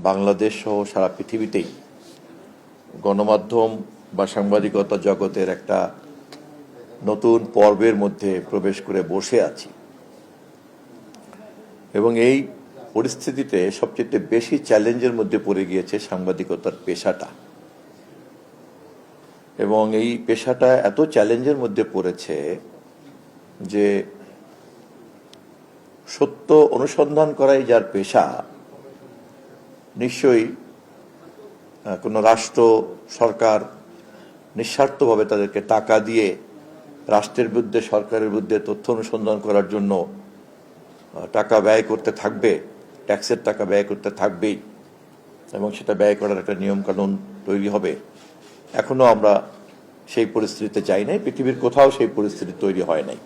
বাংলাদেশ সহ সারা পৃথিবীতেই গণমাধ্যম বা সাংবাদিকতা জগতের একটা নতুন পর্বের মধ্যে প্রবেশ করে বসে আছি এবং এই পরিস্থিতিতে সবচেয়ে বেশি চ্যালেঞ্জের মধ্যে পড়ে গিয়েছে সাংবাদিকতার পেশাটা। এবং এই পেশাটা এত চ্যালেঞ্জের মধ্যে পড়েছে যে সত্য অনুসন্ধান করাই যার পেশা, নিশ্চয়ই কোনো রাষ্ট্র সরকার নিঃস্বার্থভাবে তাদেরকে টাকা দিয়ে রাষ্ট্রের বিরুদ্ধে, সরকারের বিরুদ্ধে তথ্য অনুসন্ধান করার জন্য টাকা ব্যয় করতে থাকবে, ট্যাক্সের টাকা ব্যয় করতে থাকবেই, এবং সেটা ব্যয় করার একটা নিয়মকানুন তৈরি হবে। এখনো আমরা সেই পরিস্থিতিতে যাই নাই, পৃথিবীর কোথাও সেই পরিস্থিতি তৈরি হয় নাই।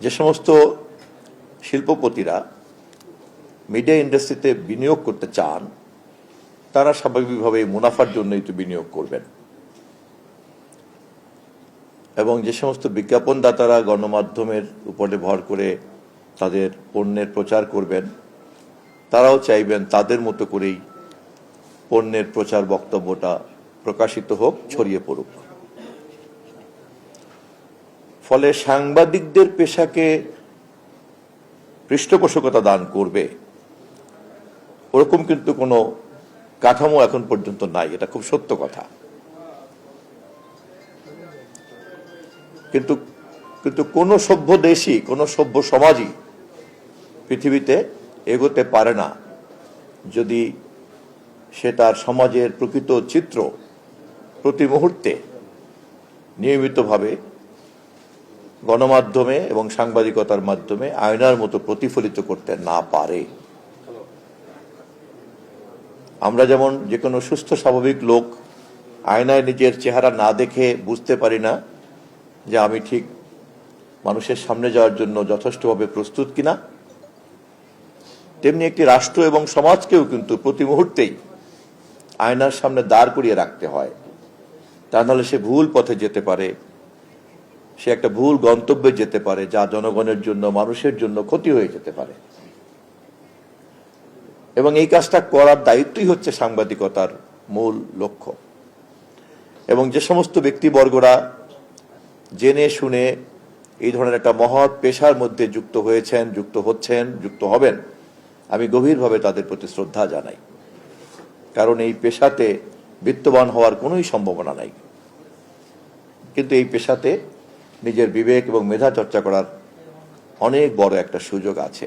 যে সমস্ত শিল্পপতিরা মিডিয়া ইন্ডাস্ট্রিতে বিনিয়োগ করতে চান, তারা স্বাভাবিকভাবে মুনাফার জন্যই তো বিনিয়োগ করবেন, এবং যে সমস্ত বিজ্ঞাপনদাতারা গণমাধ্যমের উপরে ভর করে তাদের পণ্যের প্রচার করবেন, তারাও চাইবেন তাদের মতো করেই পণ্যের প্রচার বক্তব্যটা প্রকাশিত হোক, ছড়িয়ে পড়ুক। ফলে সাংবাদিকদের পেশাকে পৃষ্ঠপোষকতা দান করবে ওরকম কিন্তু কোনো কাঠামো এখন পর্যন্ত নাই, এটা খুব সত্য কথা। কিন্তু কোন সভ্য দেশই, কোন সভ্য সমাজই পৃথিবীতে এগোতে পারে না যদি সে তার সমাজের প্রকৃত চিত্র প্রতি মুহূর্তে নিয়মিতভাবে গণমাধ্যমে এবং সাংবাদিকতার মাধ্যমে আয়নার মতো প্রতিফলিত করতে না পারে। আমরা যেমন যে কোনো সুস্থ স্বাভাবিক লোক আয়নায় নিজের চেহারা না দেখে বুঝতে পারি না যে আমি ঠিক মানুষের সামনে যাওয়ার জন্য যথেষ্টভাবে প্রস্তুত কিনা, তেমনি একটি রাষ্ট্র এবং সমাজকেও কিন্তু প্রতি মুহূর্তেই আয়নার সামনে দাঁড় করিয়ে রাখতে হয়। তা নাহলে সে ভুল পথে যেতে পারে, সে একটা ভুল গন্তব্যে যেতে পারে, যা জনগণের জন্য, মানুষের জন্য ক্ষতি হয়ে যেতে পারে। এবং এই কাজটা করার দায়িত্বই হচ্ছে সাংবাদিকতার মূল লক্ষ্য। এবং যে সমস্ত ব্যক্তিবর্গরা জেনে শুনে এই ধরনের একটা মহৎ পেশার মধ্যে যুক্ত হয়েছেন, যুক্ত হচ্ছেন, যুক্ত হবেন, আমি গভীরভাবে তাদের প্রতি শ্রদ্ধা জানাই। কারণ এই পেশাতে বিত্তবান হওয়ার কোনোই সম্ভাবনা নাই, কিন্তু এই পেশাতে নিজের বিবেক এবং মেধা চর্চা করার অনেক বড় একটা সুযোগ আছে।